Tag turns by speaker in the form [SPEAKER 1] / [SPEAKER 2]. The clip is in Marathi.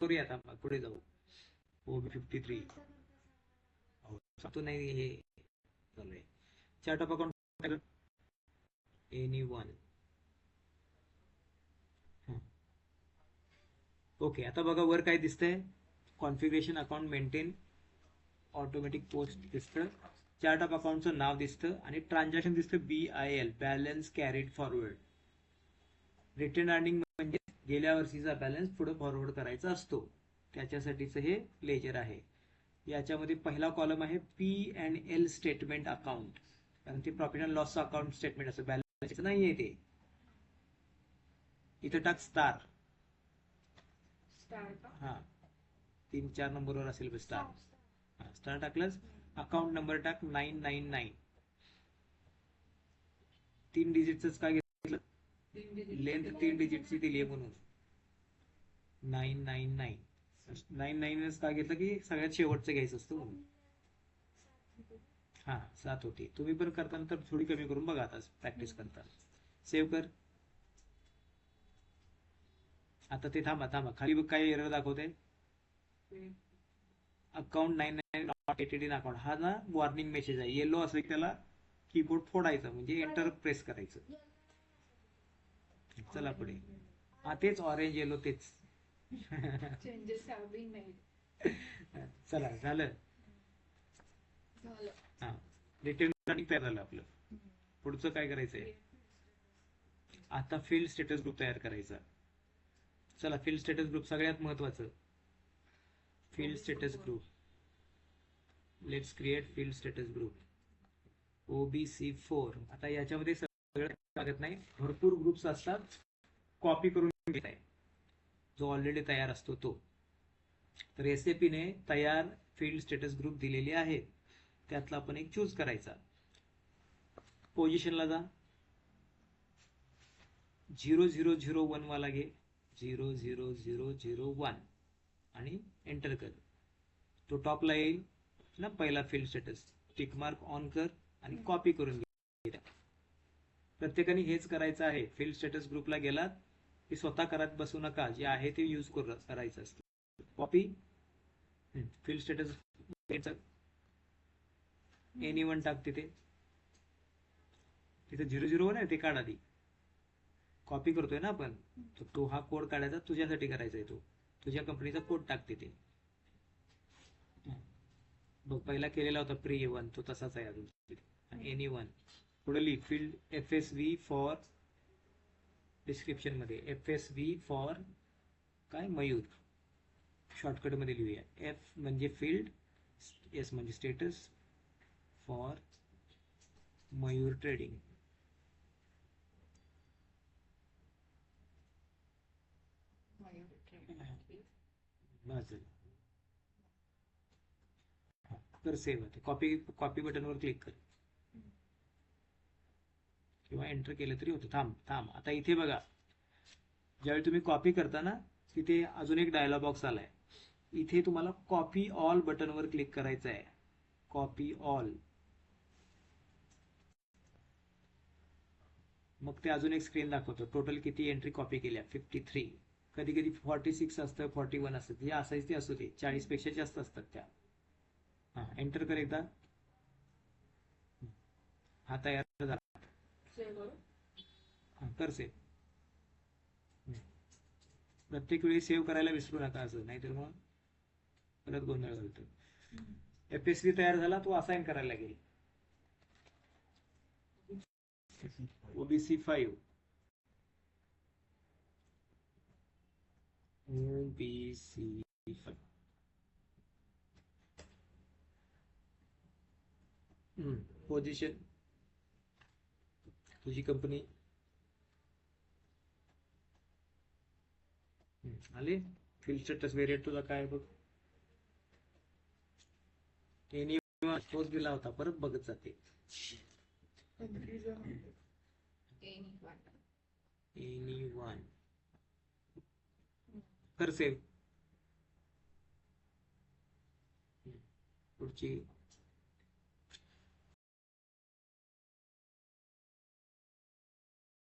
[SPEAKER 1] करूया आता, पुढे जाऊ. OB53 सांगतो नाही, हे चालू आहे. चार्ट ऑफ अकाउंट एनी1. ओके, आता बघा वर काय दिसतंय, configuration account maintain automatic post दिसतं, चार्ट ऑफ अकाउंटचं नाव दिसतं आणि ट्रान्झॅक्शन दिसतं BIL, balance carried forward. Return earning म्हणजे गेल्या वर्षीचा बॅलन्स पुढे फॉरवर्ड करायचा असतो, त्याच्यासाठीच हे लेजर आहे. याच्यामध्ये पहिला कॉलम आहे P&L स्टेटमेंट अकाउंट, कारण ते profit and loss account statement असं बॅलन्स नाहीये ते. इथं टाक स्टार. हा 3-4 नंबरवर असेल स्टार. हा स्टार टाकलंच, अकाउंट नंबर टाक 999. 3 डिजिटच काय घेतलं, लेंथ 3 डिजिटची दिली म्हणून 999. 999 काय घेतलं की सगळ्यात शेवटचं घ्यायचं असतं म्हणून. हा 7 होती. तुम्ही पण करताना तर थोडी कमी करून बघा आता प्रॅक्टिस करता. सेव्ह कर. आता ते थांबा खाली बघ काय एरर दाखवते, अकाउंट 99 नॉट एटेड इन अकाउंट. हा ना वॉर्निंग मेसेज आहे, येलो असेल त्याला कीबोर्ड फोडायचं म्हणजे एंटर प्रेस करायचं. चला पुढे. हा तेच ऑरेंज येलो तेच.
[SPEAKER 2] Changes have been made.
[SPEAKER 1] चला झालं. हा रिटर्न तयार झालं आपलं. पुढचं काय करायचंय, आता फील्ड स्टेटस ग्रुप तयार करायचा. चला फील्ड स्टेटस ग्रुप सगळ्यात महत्वाचं, field status group. Let's create field status group OBC4. आता याच्यामध्ये सगळं लागत नाही, भरपूर ग्रुप्स असतात, कॉपी करून घेताय जो ऑलरेडी तयार असतो तो. तर SAP ने तयार फील्ड स्टेटस ग्रुप दिलेले आहेत, त्यातला आपण एक चूज करायचा. पोझिशनला जा, 0001 वाला घे, 00001 आणि एंटर कर. तो टॉपला येईल ना पहिला field status, tick mark on कर आणि कॉपी करून घे. प्रत्येकाने हेच करायचं आहे. फील्ड स्टेटस ग्रुपला गेलात की स्वतः करत बसू नका, जे आहे ते यूज करायचं असतं. कॉपी फील्ड स्टेटस एनी1 टाक, तिथे 001 आहे ते काढ आधी. कॉपी करतोय ना आपण, तो हा कोड काढायचा, तुझ्यासाठी करायचा आहे, तो तुझ्या कंपनीचा कोड टाक तिथे. बघ पहिला केलेला होता प्री1, तो तसाच आहे अजून. एनी1 पुढे लिह फील्ड FSV फॉर, डिस्क्रिप्शन मध्ये FSV फॉर काय, मयूर. शॉर्टकट मध्ये लिहूया, F म्हणजे फील्ड, S म्हणजे स्टेटस, फॉर मयूर ट्रेडिंग. कर सेव्ह. कॉपी बटनवर क्लिक कर किंवा एंटर केलं तरी होतं. थांब आता इथे बघा, ज्यावेळी तुम्ही कॉपी करता ना, तिथे अजून एक डायलॉग बॉक्स आलाय. इथे तुम्हाला कॉपी ऑल बटनवर क्लिक करायचं आहे. Copy all. मग ते अजून एक स्क्रीन दाखवतो, टोटल किती एंट्री कॉपी केल्या, 53. कधी कधी 46 असतं, 41 असतं, जे असायचं ते असू दे, 40 पेक्षा जास्त असतात त्या. हा एंटर कर एकदा. हा तयार झाला, कर सेव्ह. प्रत्येक वेळी सेव्ह करायला विसरू नका, असं नाहीतर मग परत गोंधळ घालतो. FSV तयार झाला, तो असाइन करायला लागेल. OBC5 पोझिशन तुझी कंपनी आली. फील्ड स्टेटस व्हेरिएंट तुझा काय बघ, एनी तोच दिला होता, परत बघत जाते. एनी1 कर सेव्ह. पुढची